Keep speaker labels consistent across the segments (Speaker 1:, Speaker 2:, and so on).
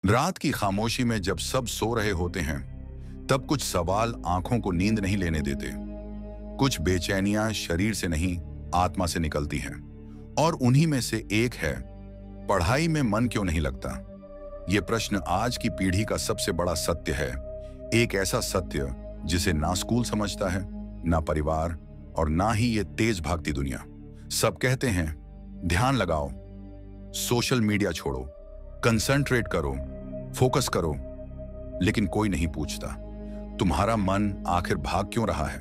Speaker 1: रात की खामोशी में जब सब सो रहे होते हैं, तब कुछ सवाल आंखों को नींद नहीं लेने देते। कुछ बेचैनियां शरीर से नहीं, आत्मा से निकलती हैं। और उन्हीं में से एक है, पढ़ाई में मन क्यों नहीं लगता? ये प्रश्न आज की पीढ़ी का सबसे बड़ा सत्य है। एक ऐसा सत्य जिसे ना स्कूल समझता है, ना परिवार, और ना ही ये तेज भागती दुनिया। सब कहते हैं, ध्यान लगाओ, सोशल मीडिया छोड़ो, कंसंट्रेट करो, फोकस करो, लेकिन कोई नहीं पूछता, तुम्हारा मन आखिर भाग क्यों रहा है?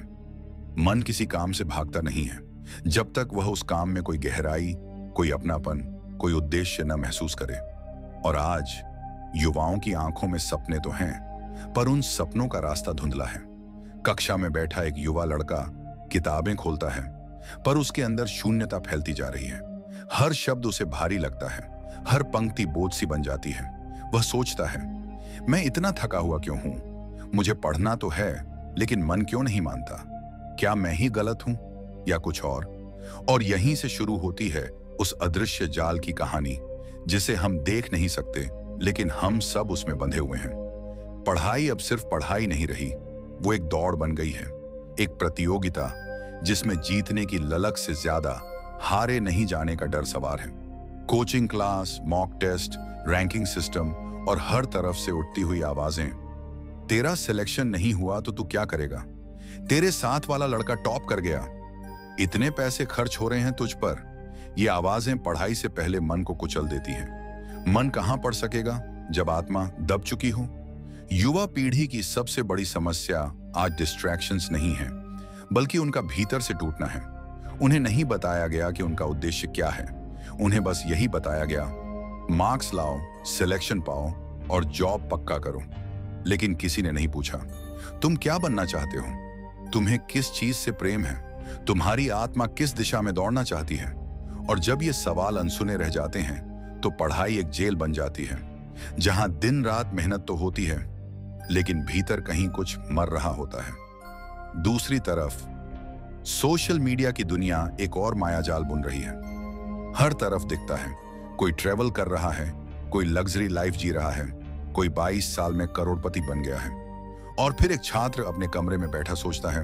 Speaker 1: मन किसी काम से भागता नहीं है, जब तक वह उस काम में कोई गहराई, कोई अपनापन, कोई उद्देश्य न महसूस करे। और आज युवाओं की आंखों में सपने तो हैं, पर उन सपनों का रास्ता धुंधला है। कक्षा में बैठा एक युवा लड़का किताबें खोलता है, पर उसके अंदर शून्यता फैलती जा रही है। हर शब्द उसे भारी लगता है, हर पंक्ति बोझ सी बन जाती है। वह सोचता है, मैं इतना थका हुआ क्यों हूं? मुझे पढ़ना तो है, लेकिन मन क्यों नहीं मानता? क्या मैं ही गलत हूं या कुछ और? और यहीं से शुरू होती है उस अदृश्य जाल की कहानी, जिसे हम देख नहीं सकते, लेकिन हम सब उसमें बंधे हुए हैं। पढ़ाई अब सिर्फ पढ़ाई नहीं रही, वो एक दौड़ बन गई है, एक प्रतियोगिता जिसमें जीतने की ललक से ज्यादा हारे नहीं जाने का डर सवार है। Coaching class, mock test, ranking system और हर तरफ से उठती हुई आवाजें, तेरा सिलेक्शन नहीं हुआ तो तू क्या करेगा? तेरे साथ वाला लड़का टॉप कर गया, इतने पैसे खर्च हो रहे हैं तुझ पर। ये आवाजें पढ़ाई से पहले मन को कुचल देती हैं। मन कहां पढ़ सकेगा जब आत्मा दब चुकी हो? युवा पीढ़ी की सबसे बड़ी समस्या आज डिस्ट्रैक्शंस नहीं है, बल्कि उनका भीतर से टूटना है। उन्हें नहीं बताया गया कि उनका उद्देश्य क्या है। उन्हें बस यही बताया गया, मार्क्स लाओ, सिलेक्शन पाओ और जॉब पक्का करो। लेकिन किसी ने नहीं पूछा, तुम क्या बनना चाहते हो? तुम्हें किस चीज से प्रेम है? तुम्हारी आत्मा किस दिशा में दौड़ना चाहती है? और जब ये सवाल अनसुने रह जाते हैं, तो पढ़ाई एक जेल बन जाती है, जहां दिन रात मेहनत तो होती है, लेकिन भीतर कहीं कुछ मर रहा होता है। दूसरी तरफ सोशल मीडिया की दुनिया एक और मायाजाल बुन रही है। हर तरफ दिखता है, कोई ट्रेवल कर रहा है, कोई लग्जरी लाइफ जी रहा है, कोई 22 साल में करोड़पति बन गया है। और फिर एक छात्र अपने कमरे में बैठा सोचता है,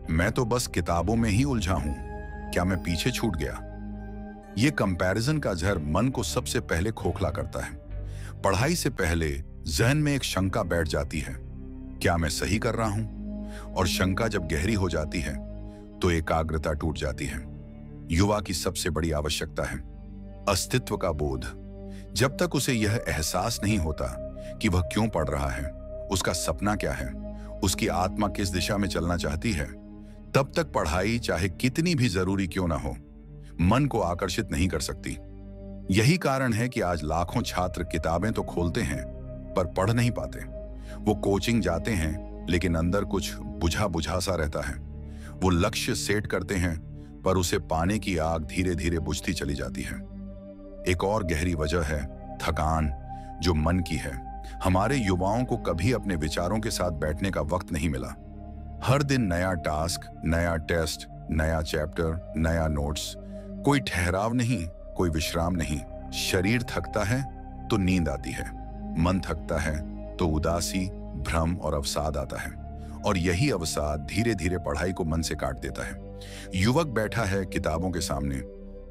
Speaker 1: मैं तो बस किताबों में ही उलझा हूं, क्या मैं पीछे छूट गया? ये कंपैरिजन का जहर मन को सबसे पहले खोखला करता है। पढ़ाई से पहले जहन में एक शंका बैठ जाती है, क्या मैं सही कर रहा हूं? और शंका जब गहरी हो जाती है, तो एकाग्रता टूट जाती है। युवा की सबसे बड़ी आवश्यकता है अस्तित्व का बोध। जब तक उसे यह एहसास नहीं होता कि वह क्यों पढ़ रहा है, उसका सपना क्या है, उसकी आत्मा किस दिशा में चलना चाहती है, तब तक पढ़ाई चाहे कितनी भी जरूरी क्यों ना हो, मन को आकर्षित नहीं कर सकती। यही कारण है कि आज लाखों छात्र किताबें तो खोलते हैं, पर पढ़ नहीं पाते। वो कोचिंग जाते हैं, लेकिन अंदर कुछ बुझा बुझा सा रहता है। वो लक्ष्य सेट करते हैं, पर उसे पाने की आग धीरे धीरे बुझती चली जाती है। एक और गहरी वजह है थकान, जो मन की है। हमारे युवाओं को कभी अपने विचारों के साथ बैठने का वक्त नहीं मिला। हर दिन नया टास्क, नया टेस्ट, नया चैप्टर, नया नोट्स। कोई ठहराव नहीं, कोई विश्राम नहीं। शरीर थकता है तो नींद आती है, मन थकता है तो उदासी, भ्रम और अवसाद आता है। और यही अवसाद धीरे धीरे पढ़ाई को मन से काट देता है। युवक बैठा है किताबों के सामने,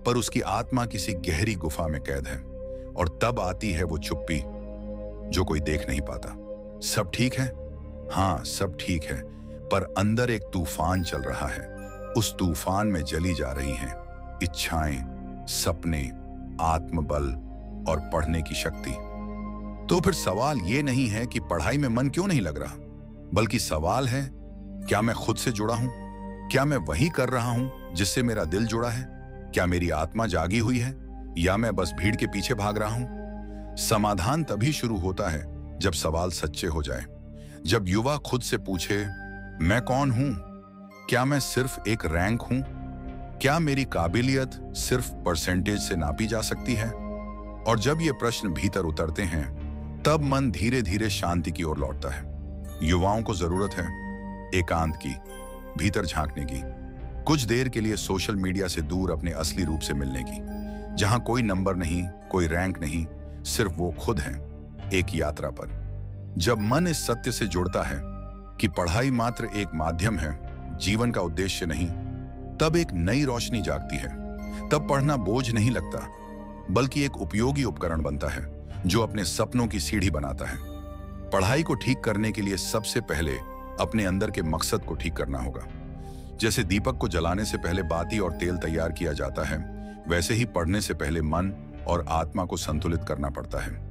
Speaker 1: पर उसकी आत्मा किसी गहरी गुफा में कैद है। और तब आती है वो चुप्पी, जो कोई देख नहीं पाता। सब ठीक है? हाँ, सब ठीक है, पर अंदर एक तूफान चल रहा है। उस तूफान में जली जा रही हैं इच्छाएं, सपने, आत्मबल और पढ़ने की शक्ति। तो फिर सवाल ये नहीं है कि पढ़ाई में मन क्यों नहीं लग रहा, बल्कि सवाल है, क्या मैं खुद से जुड़ा हूं? क्या मैं वही कर रहा हूं जिससे मेरा दिल जुड़ा है? क्या मेरी आत्मा जागी हुई है, या मैं बस भीड़ के पीछे भाग रहा हूं? समाधान तभी शुरू होता है जब सवाल सच्चे हो जाए। जब युवा खुद से पूछे, मैं कौन हूं? क्या मैं सिर्फ एक रैंक हूं? क्या मेरी काबिलियत सिर्फ परसेंटेज से नापी जा सकती है? और जब ये प्रश्न भीतर उतरते हैं, तब मन धीरे धीरे शांति की ओर लौटता है। युवाओं को जरूरत है एकांत की, भीतर झांकने की, कुछ देर के लिए सोशल मीडिया से दूर अपने असली रूप से मिलने की, जहां कोई नंबर नहीं, कोई रैंक नहीं, सिर्फ वो खुद हैं। एक यात्रा पर। जब मन इस सत्य से जुड़ता है कि पढ़ाई मात्र एक माध्यम है, जीवन का उद्देश्य नहीं, तब एक नई रोशनी जागती है। तब पढ़ना बोझ नहीं लगता, बल्कि एक उपयोगी उपकरण बनता है जो अपने सपनों की सीढ़ी बनाता है। पढ़ाई को ठीक करने के लिए सबसे पहले अपने अंदर के मकसद को ठीक करना होगा। जैसे दीपक को जलाने से पहले बाती और तेल तैयार किया जाता है, वैसे ही पढ़ने से पहले मन और आत्मा को संतुलित करना पड़ता है।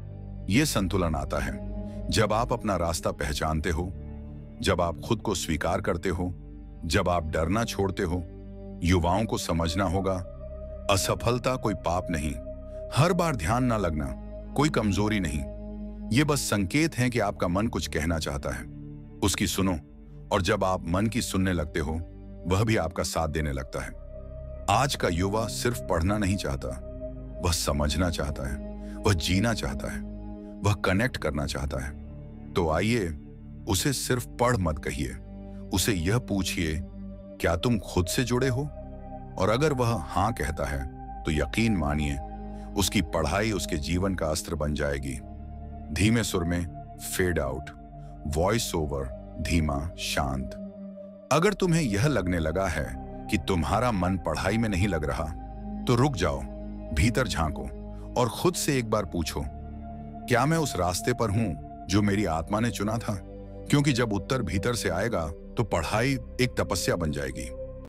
Speaker 1: यह संतुलन आता है जब आप अपना रास्ता पहचानते हो, जब आप खुद को स्वीकार करते हो, जब आप डरना छोड़ते हो। युवाओं को समझना होगा, असफलता कोई पाप नहीं, हर बार ध्यान ना लगना कोई कमजोरी नहीं। ये बस संकेत है कि आपका मन कुछ कहना चाहता है, उसकी सुनो। और जब आप मन की सुनने लगते हो, वह भी आपका साथ देने लगता है। आज का युवा सिर्फ पढ़ना नहीं चाहता, वह समझना चाहता है, वह जीना चाहता है, वह कनेक्ट करना चाहता है। तो आइए, उसे सिर्फ पढ़ मत कहिए, उसे यह पूछिए, क्या तुम खुद से जुड़े हो? और अगर वह हाँ कहता है, तो यकीन मानिए, उसकी पढ़ाई उसके जीवन का अस्त्र बन जाएगी। धीमे सुर में फेड आउट, वॉइस ओवर, धीमा, शांत। अगर तुम्हें यह लगने लगा है कि तुम्हारा मन पढ़ाई में नहीं लग रहा, तो रुक जाओ, भीतर झांको और खुद से एक बार पूछो, क्या मैं उस रास्ते पर हूं जो मेरी आत्मा ने चुना था? क्योंकि जब उत्तर भीतर से आएगा, तो पढ़ाई एक तपस्या बन जाएगी।